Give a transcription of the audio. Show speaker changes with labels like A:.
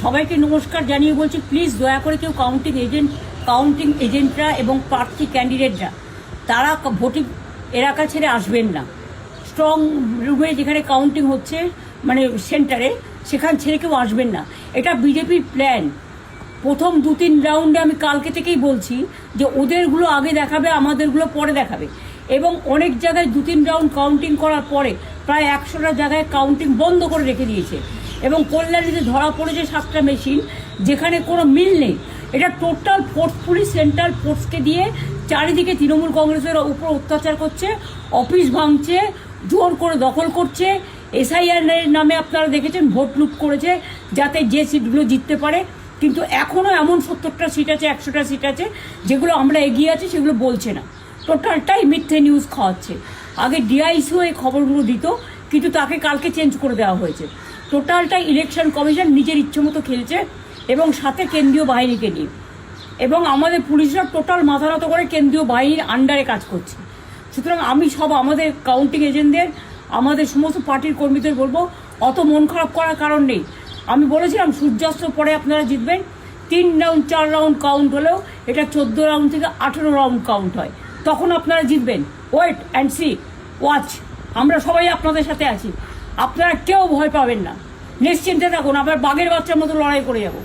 A: সবাইকে নমস্কার জানিয়ে বলছি, প্লিজ দয়া করে কেউ কাউন্টিং এজেন্টরা এবং প্রার্থী ক্যান্ডিডেটরা তারা ভোটিং এলাকা ছেড়ে আসবেন না। স্ট্রং রুমে যেখানে কাউন্টিং হচ্ছে, মানে সেন্টারে, সেখান ছেড়ে কেউ আসবেন না। এটা বিজেপির প্ল্যান। প্রথম 2-3 রাউন্ডে আমি কালকে থেকেই বলছি যে ওদেরগুলো আগে দেখাবে, আমাদেরগুলো পরে দেখাবে। এবং অনেক জায়গায় 2-3 রাউন্ড কাউন্টিং করার পরে প্রায় 100টা জায়গায় কাউন্টিং বন্ধ করে রেখে দিয়েছে। এবং কল্যাণীতে ধরা পড়েছে 7টা মেশিন, যেখানে কোনো মিল নেই। এটা টোটাল ফোর্সফুলি সেন্ট্রাল ফোর্সকে দিয়ে চারিদিকে তৃণমূল কংগ্রেসের উপর অত্যাচার করছে, অফিস ভাঙছে, জোর করে দখল করছে। এসআইআর নামে আপনারা দেখেছেন ভোট লুট করেছে যাতে যে সিটগুলো জিততে পারে। কিন্তু এখনও এমন 70টা সিট আছে, 100টা সিট আছে যেগুলো আমরা এগিয়ে আছি, সেগুলো বলছে না। টোটালটাই মিথ্যে নিউজ খাওয়াচ্ছে। আগে ডিআইসিও এই খবরগুলো দিত, কিন্তু তাকে কালকে চেঞ্জ করে দেওয়া হয়েছে। টোটালটাই ইলেকশন কমিশন নিজের ইচ্ছে মতো খেলছে, এবং সাথে কেন্দ্রীয় বাহিনীকে নিয়ে। এবং আমাদের পুলিশরা টোটাল মাথা নত করে কেন্দ্রীয় বাহিনীর আন্ডারে কাজ করছে। সুতরাং আমি আমাদের কাউন্টিং এজেন্টদের, আমাদের সমস্ত পার্টির কর্মীদের বলবো, অত মন খারাপ করার কারণ নেই। আমি বলেছিলাম সূর্যাস্ত পরে আপনারা জিতবেন। 3 রাউন্ড 4 রাউন্ড কাউন্ট হলেও এটা 14 রাউন্ড থেকে 18 রাউন্ড কাউন্ট হয়, তখন আপনারা জিতবেন। Wait and see, watch. আমরা সবাই আপনাদের সাথে আছি, আপনারা কেউ ভয় পাবেন না, নিশ্চিন্তে থাকুন। আবার বাঘের বাচ্চার মতো লড়াই করে যাব।